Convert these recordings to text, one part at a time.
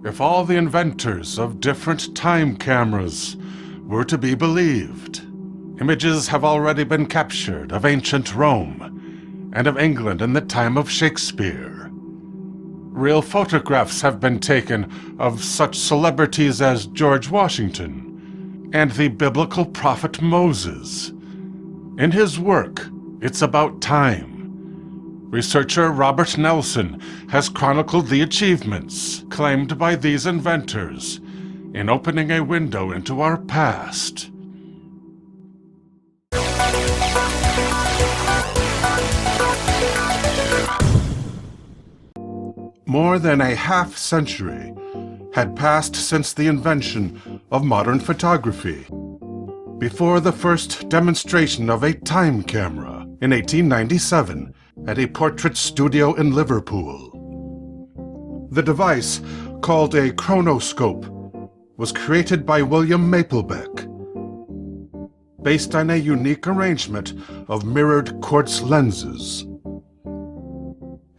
If all the inventors of different time cameras were to be believed, images have already been captured of ancient Rome and of England in the time of Shakespeare. Real photographs have been taken of such celebrities as George Washington and the biblical prophet Moses. In his work, It's About Time, researcher Robert Nelson has chronicled the achievements claimed by these inventors in opening a window into our past. More than a half-century had passed since the invention of modern photography, before the first demonstration of a time camera in 1897 at a portrait studio in Liverpool. The device, called a chronoscope, was created by William Maplebeck, based on a unique arrangement of mirrored quartz lenses.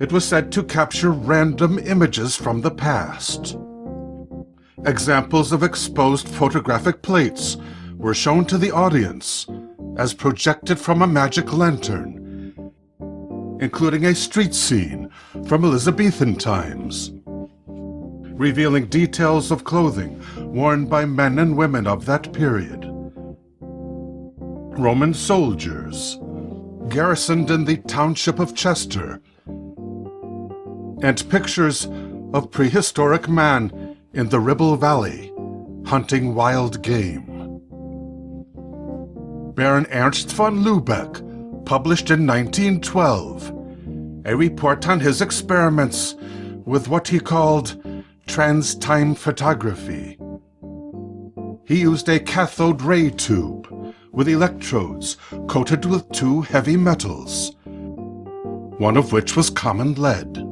It was said to capture random images from the past. Examples of exposed photographic plates were shown to the audience as projected from a magic lantern, including a street scene from Elizabethan times, revealing details of clothing worn by men and women of that period. Roman soldiers, garrisoned in the township of Chester, and pictures of prehistoric man in the Ribble Valley, hunting wild game. Baron Ernst von Lübeck published in 1912 a report on his experiments with what he called trans-time photography. He used a cathode ray tube with electrodes coated with two heavy metals, one of which was common lead.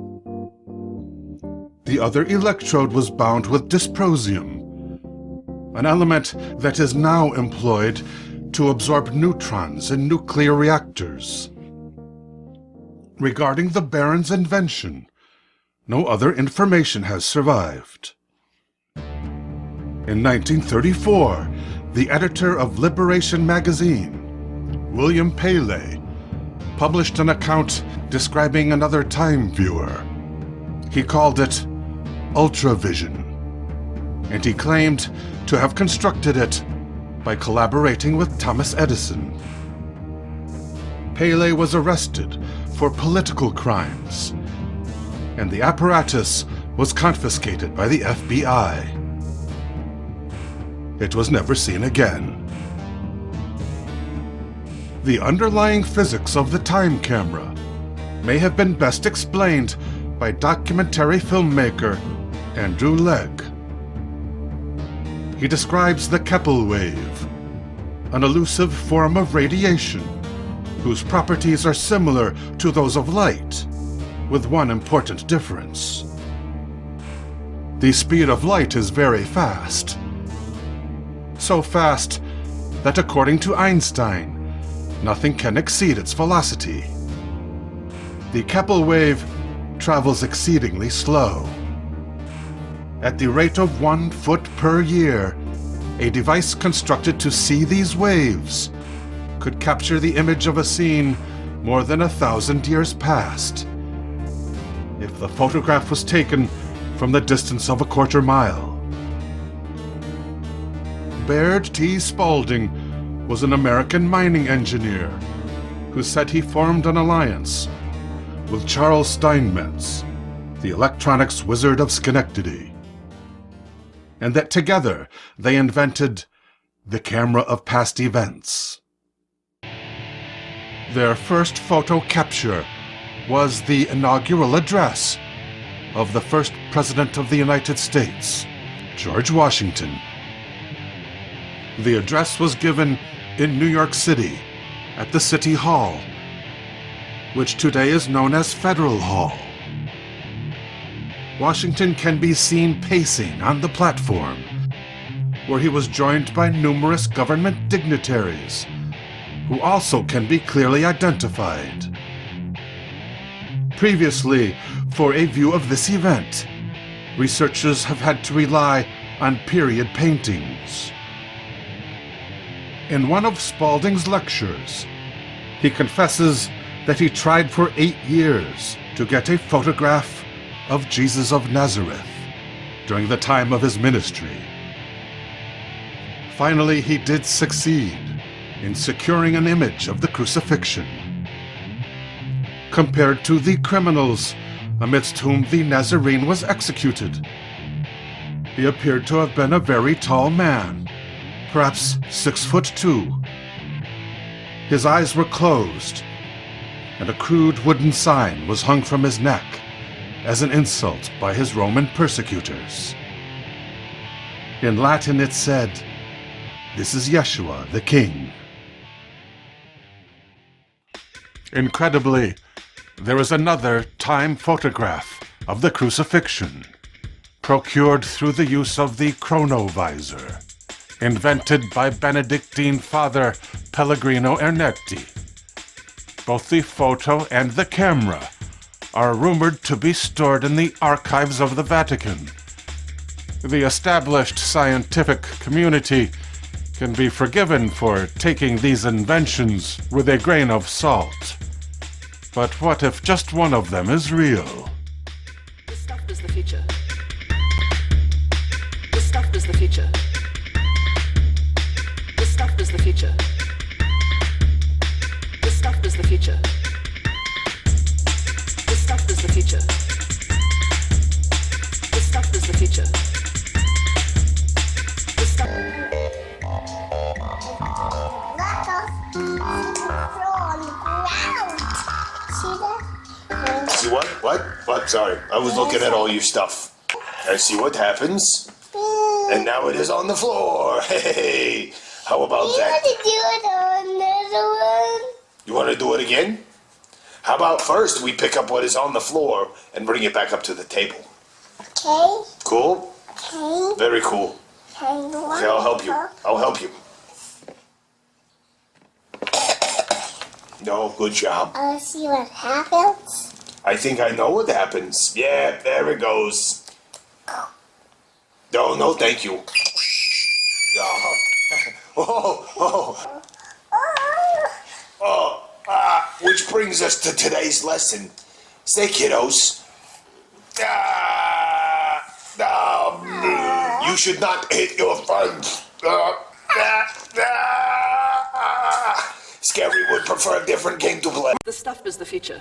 The other electrode was bound with dysprosium, an element that is now employed to absorb neutrons in nuclear reactors. Regarding the Baron's invention, no other information has survived. In 1934, the editor of Liberation magazine, William Paley, published an account describing another time viewer. He called it Ultravision, and he claimed to have constructed it by collaborating with Thomas Edison. Paley was arrested for political crimes, and the apparatus was confiscated by the FBI. It was never seen again. The underlying physics of the time camera may have been best explained by documentary filmmaker Andrew Legg. He describes the Keppel wave, an elusive form of radiation whose properties are similar to those of light, with one important difference. The speed of light is very fast. So fast that, according to Einstein, nothing can exceed its velocity. The Keppel wave travels exceedingly slow. At the rate of 1 foot per year, a device constructed to see these waves could capture the image of a scene more than 1,000 years past, if the photograph was taken from the distance of a quarter mile. Baird T. Spaulding was an American mining engineer who said he formed an alliance with Charles Steinmetz, the electronics wizard of Schenectady, and that together they invented the camera of past events. Their first photo capture was the inaugural address of the first President of the United States, George Washington. The address was given in New York City at the City Hall, which today is known as Federal Hall. Washington can be seen pacing on the platform, where he was joined by numerous government dignitaries, who also can be clearly identified. Previously, for a view of this event, researchers have had to rely on period paintings. In one of Spalding's lectures, he confesses that he tried for 8 years to get a photograph of Jesus of Nazareth during the time of his ministry. Finally, he did succeed in securing an image of the crucifixion. Compared to the criminals amidst whom the Nazarene was executed, he appeared to have been a very tall man, perhaps 6'2". His eyes were closed, and a crude wooden sign was hung from his neck as an insult by his Roman persecutors. In Latin it said, "This is Yeshua, the King." Incredibly, there is another time photograph of the crucifixion, procured through the use of the chronovisor, invented by Benedictine Father Pellegrino Ernetti. Both the photo and the camera are rumored to be stored in the archives of the Vatican. The established scientific community can be forgiven for taking these inventions with a grain of salt. But what if just one of them is real? This stuff is the future. This stuff is the future. This stuff is the future. This stuff is the future. This stuff is the future. This stuff is the future. This stuff. See what? What? Sorry. I was looking at all your stuff. I see what happens. And now it is on the floor. Hey, how about that? You want to do it on another one? You want to do it again? How about first we pick up what is on the floor and bring it back up to the table? Okay. Cool? Okay. Very cool. Okay, Okay, I'll help you. I'll help you. No, good job. See what happens? I think I know what happens. Yeah, there it goes. No, thank you. Which brings us to today's lesson. Say, kiddos. You should not hit your friends. Scary would prefer a different game to play. The stuff is the future.